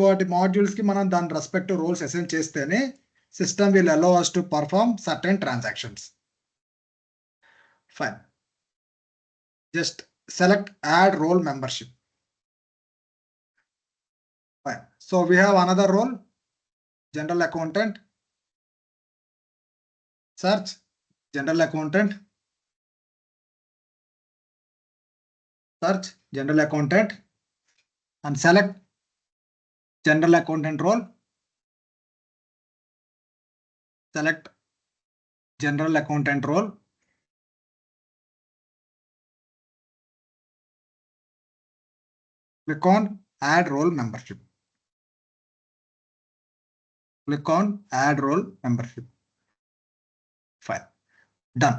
వాటి modules కి మనం దాని respective roles assign చేస్తేనే system will allow us to perform certain transactions. Fine. Just select add role membership. Fine. So we have another role, general accountant. Search general accountant. Search general accountant and select general accountant role. Select general accountant role. Click on add role membership. Click on add role membership. Fine. Done.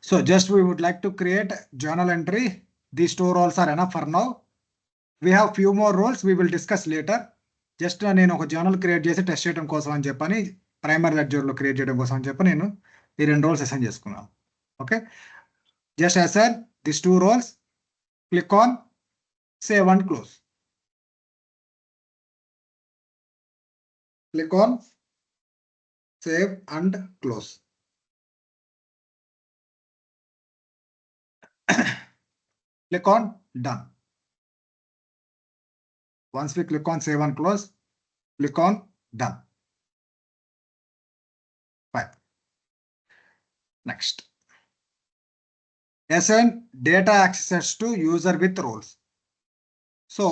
So just we would like to create journal entry. These 2 roles are enough for now. We have few more roles we will discuss later. Just నేను ఒక journal create చేసి test చేయడం కోసం అని చెప్పని primary ledger లో create చేయడం కోసం అని చెప్పి నేను ఈ 2 roles అసైన్ చేసుకున్నాను. Okay. Just assign these 2 roles. Click on save and close. Click on save and close. Click on done. Once we click on save and close, click on done. Fine. Next. Assign data access to user with roles. So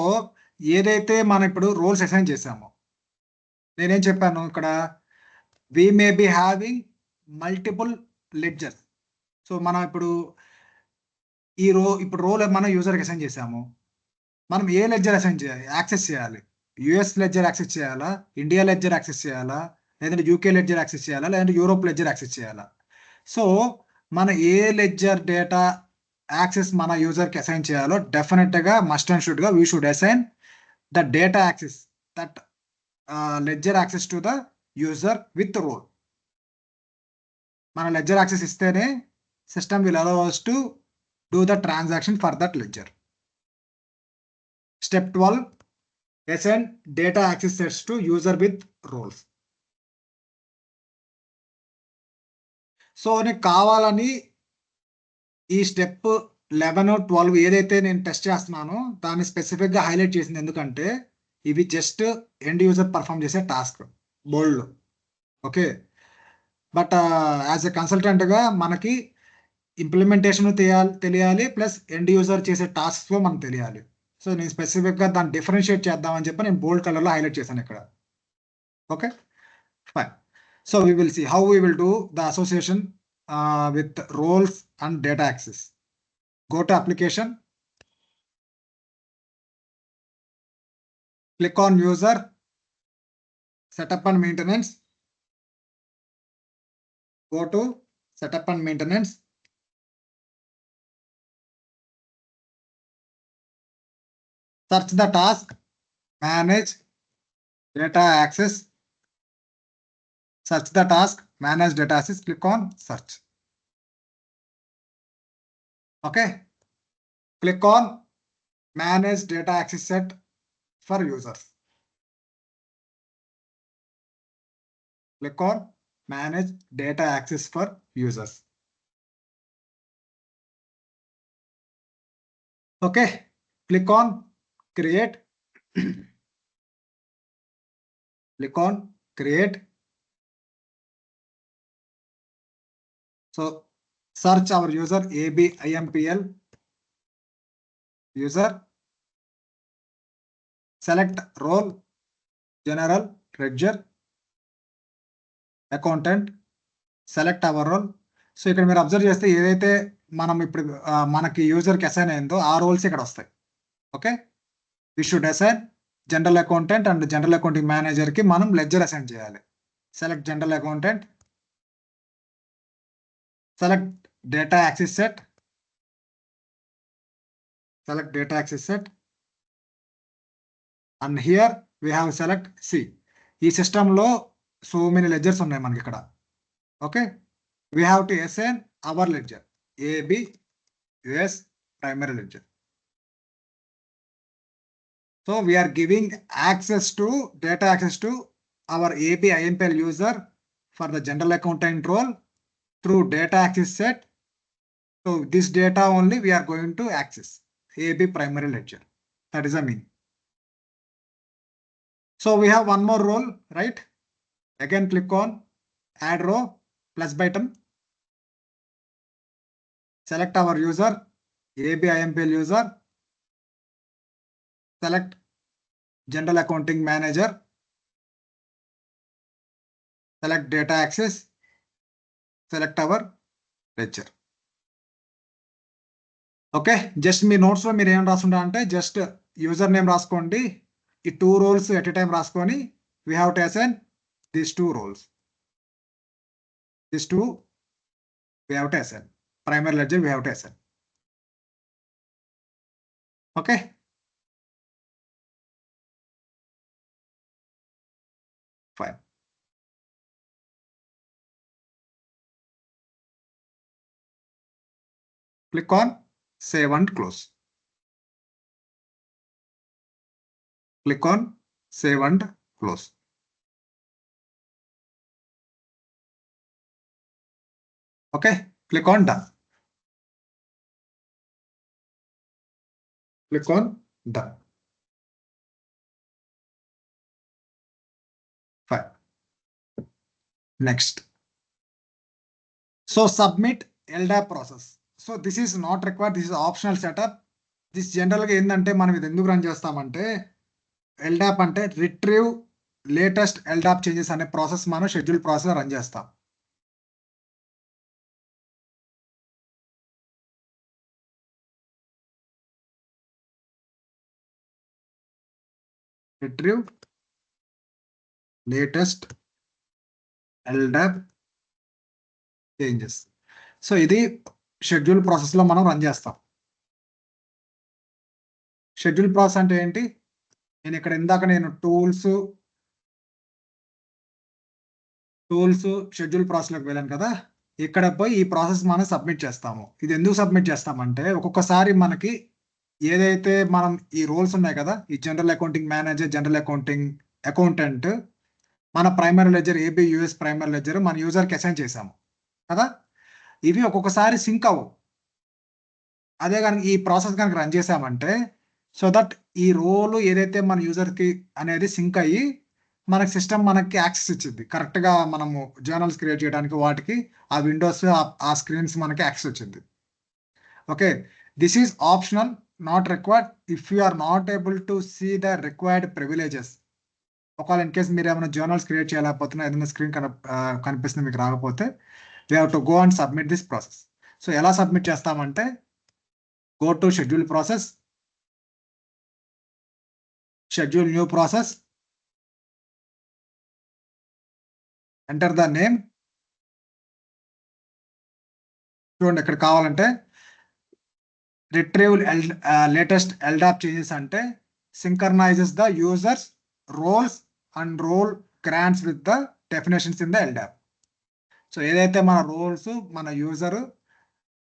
ఏదైతే మనం ఇప్పుడు roles assign చేసామో, నేనేం చెప్పాను ఇక్కడ, we may be having multiple ledgers. So మనం ఇప్పుడు ఇప్పుడు రోల్ మనం యూజర్కి అసైన్ చేసాము. మనం ఏ లెడ్జర్ అసైన్ చేయాలి, యాక్సెస్ చేయాలి? యుఎస్ లెడ్జర్ యాక్సెస్ చేయాలా, ఇండియా లెడ్జర్ యాక్సెస్ చేయాలా, లేదంటే యూకే లెడ్జర్ యాక్సెస్ చేయాలా, లేదంటే యూరోప్ లెడ్జర్ యాక్సెస్ చేయాలా? సో మన ఏ లెడ్జర్ డేటా యాక్సెస్ మన యూజర్కి అసైన్ చేయాలో డెఫినెట్గా మస్ట్ అండ్ షుడ్గా we should assign the data access that ledger access to the user with role. మన లెడ్జర్ యాక్సెస్ ఇస్తేనే system will allow us to do the transaction for that ledger. Step 12, assign data access sets to user with roles. So నీకు కావాలని ఈ step 11, 12 ఏదైతే నేను test చేస్తున్నానో దాన్ని స్పెసిఫిక్గా హైలైట్ చేసింది. ఎందుకంటే ఇవి జస్ట్ ఎండ్ యూజర్ పర్ఫామ్ చేసే task bold. Okay, but as a కన్సల్టెంట్గా మనకి ఇంప్లిమెంటేషన్ తెలియాలి, ప్లస్ ఎండ్ యూజర్ చేసే టాస్క్లో మనకు తెలియాలి. సో నేను స్పెసిఫిక్గా దాన్ని డిఫరెన్షియేట్ చేద్దామని చెప్పి నేను బోల్డ్ కలర్లో హైలైట్ చేశాను ఇక్కడ. Okay, fine. So we will see how we will do the association with roles and data access. Go to application, click on user, setup and maintenance. Go to setup and maintenance. Search the task, manage data access. Search the task, manage data access, click on search. Okay, click on manage data access set for users. Click on manage data access for users. Okay, click on create. Click on create. So search our user ABIMPL user. Select role, general, ledger, accountant. Select our role. So ఇక్కడ మీరు observe చేస్తే ఏదైతే మనం ఇప్పుడు మనకి యూజర్కి assign అయిందో ఆ roles ఇక్కడ వస్తాయి. Okay, we should assign general accountant and general accounting మేనేజర్కి మనం లెడ్జర్ అసైన్ చేయాలి. Select general accountant. Select data access set. Select data access set. And here we have select C. ఈ సిస్టంలో so many ledgers ఉన్నాయి మనకి ఇక్కడ. Okay, we have to assign our ledger AB US primary ledger. So we are giving access to data access to our AB IMPL user for the general accountant role through data access set. So this data only we are going to access AB primary ledger. That is the mean. So we have one more role, right? Again click on add row plus button. Select our user AB IMPL user. Select general accounting manager. Select data access. Select our ledger. Okay, just మీ నోట్స్లో మీరు ఏం రాసుకుంటా అంటే just user name రాసుకోండి, ఈ 2 roles at a time రాసుకొని we have to assign these 2 roles. These 2 we have to assign. Primary ledger we have to assign. Okay. Fine. Click on save and close. Click on save and close. Okay, click on done. Click on done. Fine. Next. So submit LDAP process. So this is not required. This is optional setup. This జనరల్గా ఏంటంటే మనం ఇది ఎందుకు run చేస్తామంటే LDAP అంటే retrieve latest LDAP changes అనే process మనం schedule process run చేస్తాం. Retrieve latest LDAP changes. So ఇది షెడ్యూల్ ప్రాసెస్లో మనం రన్ చేస్తాం. షెడ్యూల్ ప్రాసెస్ అంటే ఏంటి? నేను ఇక్కడ ఇందాక టూల్స్ షెడ్యూల్ ప్రాసెస్లోకి వెళ్ళాను కదా, ఇక్కడ పోయి ఈ ప్రాసెస్ మనం సబ్మిట్ చేస్తాము. ఇది ఎందుకు సబ్మిట్ చేస్తామంటే ఒక్కొక్కసారి మనకి ఏదైతే మనం ఈ రోల్స్ ఉన్నాయి కదా, ఈ general accounting manager, general accounting accountant, మన primary ledger AB US primary ledger మన యూజర్కి అసైన్ చేసాము కదా, ఇవి ఒక్కొక్కసారి సింక్ అవ్వవు. అదే కనుక ఈ ప్రాసెస్ కనుక రన్ చేసామంటే సో దట్ ఈ రోల్ ఏదైతే మన యూజర్కి అనేది సింక్ అయ్యి మనకి సిస్టమ్ మనకి యాక్సెస్ ఇచ్చింది. కరెక్ట్గా మనము జర్నల్స్ క్రియేట్ చేయడానికి వాటికి ఆ విండోస్ ఆ స్క్రీన్స్ మనకి యాక్సెస్ వచ్చింది. Okay, this is optional, not required if you are not able to see the required privileges. ఒకవేళ ఇన్ కేస్ మీరు ఏమైనా జర్నల్స్ క్రియేట్ చేయలేకపోతున్నా, ఏదైనా స్క్రీన్ కనిపిస్తుంది మీకు రాకపోతే, we have to go and submit this process. So ఎలా submit చేస్తామంటే go to schedule process, schedule new process, enter the name. చూడండి ఇక్కడ కావాలంటే రిట్రీవ్ లేటెస్ట్ ఎల్డాప్ చేంజెస్ అంటే synchronises the users roles and role grants with the definitions in the LDAP. So ఏదైతే మన roles, మన user,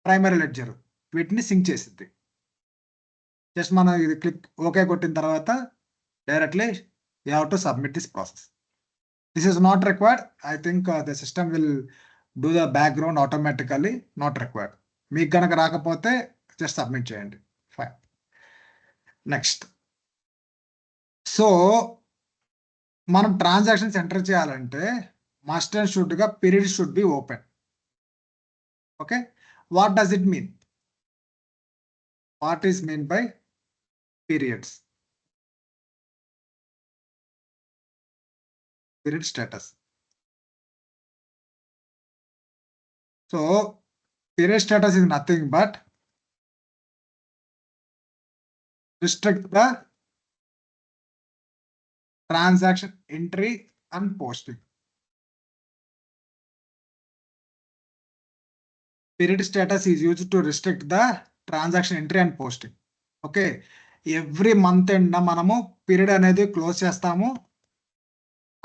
primary ledger వీటిని sync చేసింది. Just మనం ఇది క్లిక్ ఓకే కొట్టిన తర్వాత directly you have to submit this process. This is not required. I think the system will do the background automatically, not required. మీకు కనుక రాకపోతే జస్ట్ సబ్మిట్ చేయండి. ఫైన్. నెక్స్ట్. సో మనం ట్రాన్సాక్షన్స్ ఎంటర్ చేయాలంటే must and షుడ్గా period should be open. Okay, what does it mean? What is mean by periods? period status. So period status is nothing but restrict the transaction entry and posting. Period status is used to restrict the transaction entry and posting. Okay, every month end మనము period అనేది close చేస్తాము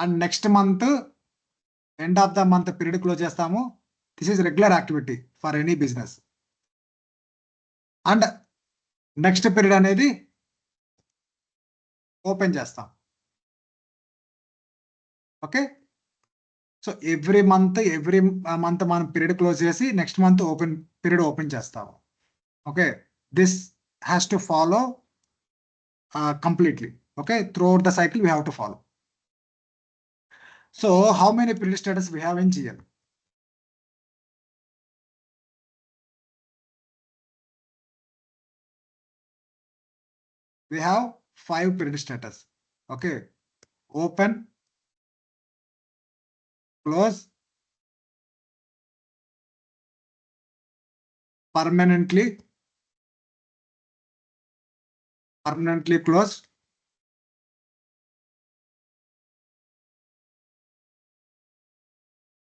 and next month end of the month period close చేస్తాము. This is regular activity for any business. And next period అనేది open చేస్తాం. Okay, so every month మనం period close చేసి next month period open చేస్తాము. Okay, this has to follow completely. Okay, throughout the cycle we have to follow. So how many period status we have in GL? We have 5 period status. Okay, open, close, permanently close,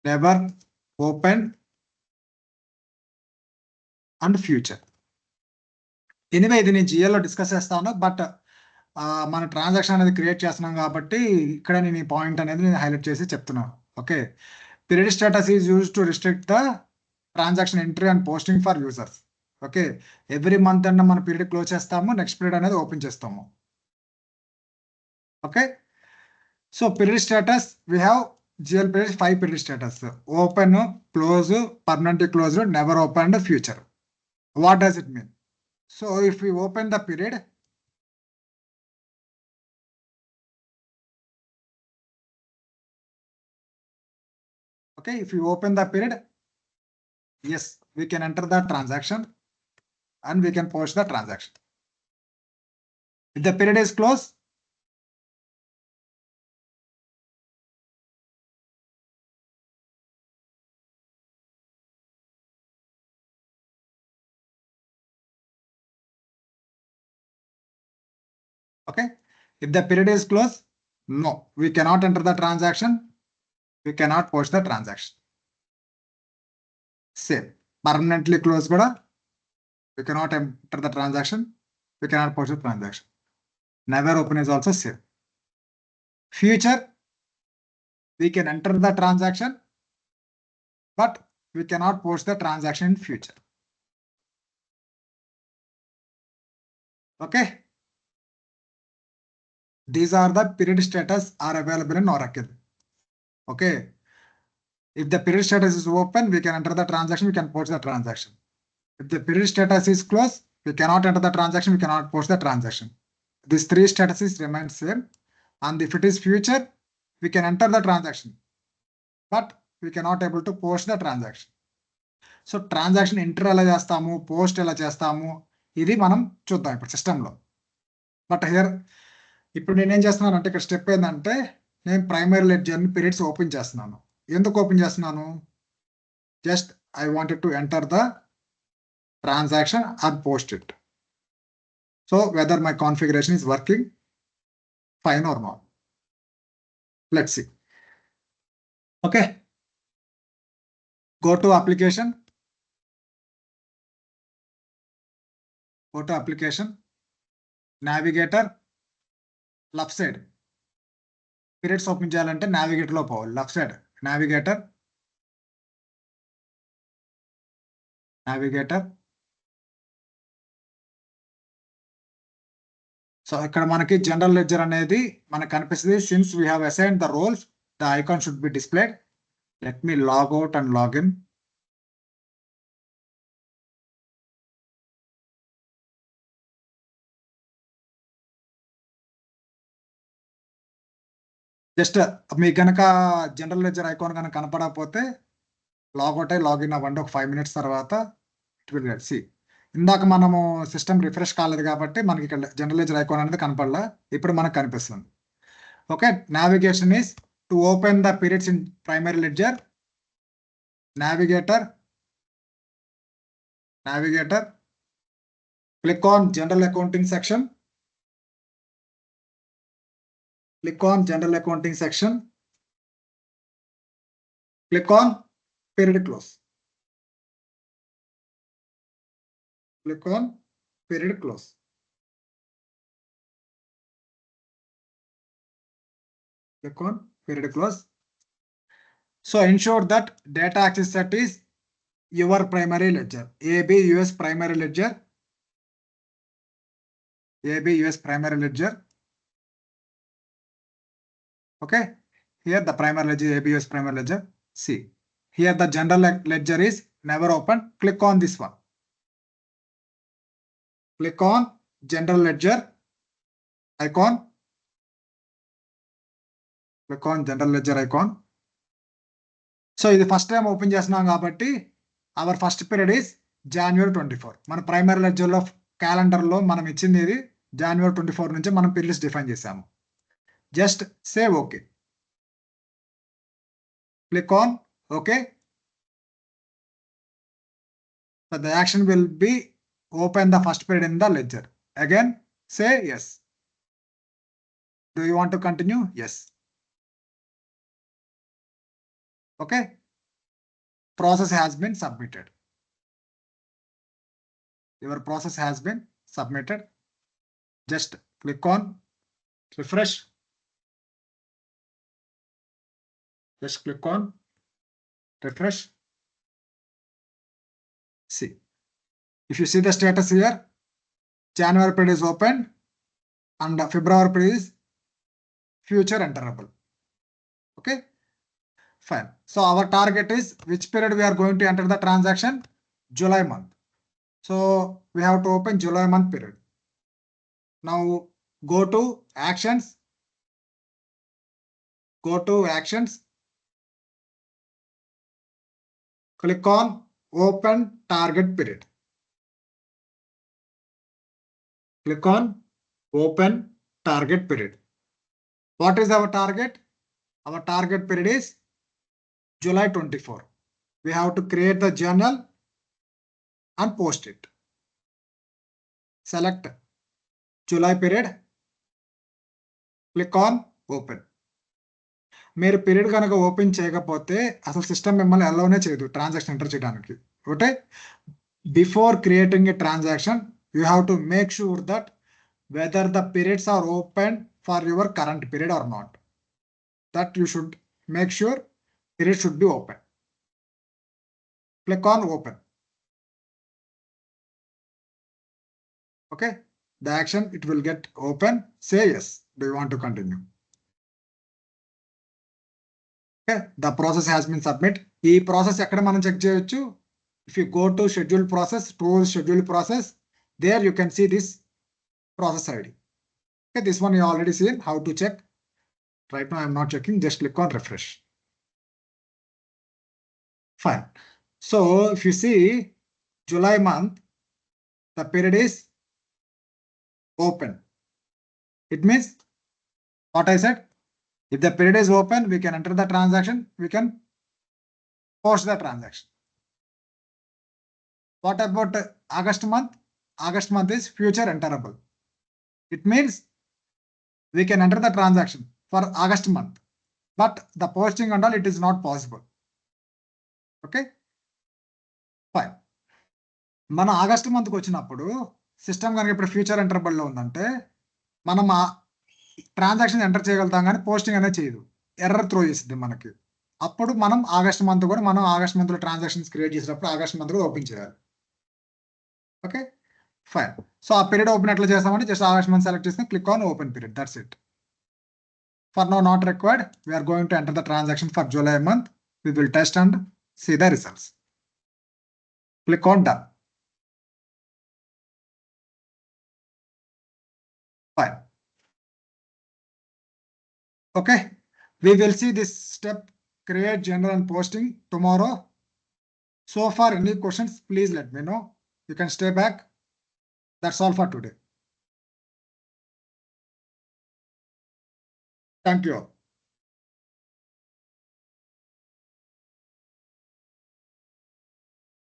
never open, and future. Anyway ఇది నేను జిఎల్లో discuss చేస్తాను, but మన transaction అనేది create చేస్తున్నాం కాబట్టి ఇక్కడ నేను ఈ పాయింట్ అనేది నేను హైలైట్ చేసి చెప్తున్నాను. Okay, period status is use to restrict the transaction entry and posting for users. Okay, every month అన్న మన పీరియడ్ క్లోజ్ చేస్తాము, నెక్స్ట్ పీరియడ్ అనేది ఓపెన్ చేస్తాము. Okay, so period status we have GL period 5 period status. Open, close, permanently closed, never opened, future. What does it mean? So if we open the period, okay, if you open the period, yes, we can enter the transaction and we can post the transaction. If the period is closed, okay, if the period is closed, no, we cannot enter the transaction. We cannot post the transaction. Same. Permanently closed, we cannot enter the transaction. We cannot post the transaction. Never open is also same. Future, we can enter the transaction, but we cannot post the transaction in future. Okay. These are the period status are available in Oracle. Okay. If the period status is open, we can enter the transaction, we can post the transaction. If the period status is closed, we cannot enter the transaction, we cannot post the transaction. These three statuses remain same. And if it is future, we can enter the transaction, but we cannot able to post the transaction. So transaction enter ఎలా చేస్తాము, post ఎలా చేస్తాము, ఇది మనం చూద్దాం ఇప్పుడు సిస్టంలో. But here ఇప్పుడు నేనేం చేస్తున్నాను అంటే ఇక్కడ స్టెప్ ఏంటంటే నేను ప్రైమరీ లెడ్జర్ని పీరియడ్స్ ఓపెన్ చేస్తున్నాను. ఎందుకు ఓపెన్ చేస్తున్నాను? Just I wanted to enter the transaction and post it. So whether my configuration is working fine or not. Let's see. Okay, go to application. Go to application, navigator, left side. Periods open చేయాలంటే navigator లో పోవాలి. Left side, navigator. So ఇక్కడ మనకి general ledger అనేది మనకు కనిపిస్తుంది. Since we have assigned the roles, the icon should be displayed. Let me log out and log in. Just మీకు కనుక జనరల్ లెడ్జర్ ఐకాన్ కనుక కనపడకపోతే లాగౌట్ అయ్యి లాగిన్ అవ్వండి. ఒక 5 minutes తర్వాత ఇట్ విల్ గెట్. సి ఇందాక మనము సిస్టమ్ రిఫ్రెష్ కాలేదు కాబట్టి మనకి ఇక్కడ జనరల్ లెడ్జర్ ఐకాన్ అనేది కనపడలా, ఇప్పుడు మనకు కనిపిస్తుంది. Okay, navigation is to open the periods in primary ledger. Navigator, click on general accounting section. Click on general accounting section. Click on period close. Click on period close. Click on period close. So ensure that data access set is your primary ledger. AB US primary ledger. AB US primary ledger. Okay, here the primary ledger, AB US primary ledger. See, here the general ledger is never open. Click on this one. Click on general ledger icon. Click on general ledger icon. So ఇది first time open చేస్తున్నాం కాబట్టి our first period is January 24. మన primary లెడ్జర్లో క్యాలెండర్లో మనం ఇచ్చింది ఇది January 24 నుంచి మనం పీరియడ్స్ డిఫైన్ చేసాము. Just save okay. Click on okay. So the action will be open the first period in the ledger. Again say yes. Do you want to continue? Yes. Okay, process has been submitted. Your process has been submitted. Just click on refresh. Just click on refresh. See, if you see the status here, January period is open and February period is future enterable. Okay, Fine. So our target is which period we are going to enter the transaction? July month. So we have to open July month period. Now go to actions. Go to actions. Click on open target period. Click on open target period. What is our target? Our target period is July 24. We have to create the journal and post it. Select July period. Click on open. మీరు period కనుక open చేయకపోతే అసలు system మిమ్మల్ని అలౌనే చేయదు transaction enter చేయడానికి. Okay, before creating a transaction you have to make sure that whether the periods are open for your current period or not. That you should make sure period should be open. Click on open. Okay, the action it will get open. Say yes. Do you want to continue? Okay, the process has been submitted. ఈ process ఎక్కడ మనం check చేయొచ్చు? If you go to schedule process, tools schedule process, there you can see this process ID. Okay, this one you already seen how to check. Right now I am not checking. Just click on refresh. Fine. So if you see July month, the period is open. It means what I said, if the period is open, we can enter the transaction, we can post the transaction. What about August month? August month is future enterable. It means we can enter the transaction for August month, but the posting and all, it is not possible. Okay, fine. మన August మంత్కి వచ్చినప్పుడు system కనుక ఇప్పుడు future ఎంటరబుల్లో ఉందంటే మనం ఆ transaction enter చేయగలుగుతాం కానీ పోస్టింగ్ అనేది చేయదు, ఎర్రర్ త్రో చేస్తుంది మనకి. అప్పుడు మనం ఆగస్ట్ మంత్ కూడా మనం ఆగస్ట్ మంత్లో ట్రాన్సాక్షన్స్ క్రియేట్ చేసినప్పుడు ఆగస్ట్ మంత్ కూడా ఓపెన్ చేయాలి. Okay, fine. సో ఆ పీరియడ్ ఓపెన్ ఎట్లా చేస్తామంటే జస్ట్ ఆగస్ట్ మంత్ సెలెక్ట్ చేసుకుని click on open period. That's it. For no not required. We are going to enter the transaction for July month. We will test and see the results. Click on done. Fine. Okay, we will see this step, create journal and posting, tomorrow. So far, any questions, please let me know. You can stay back. That's all for today. Thank you all.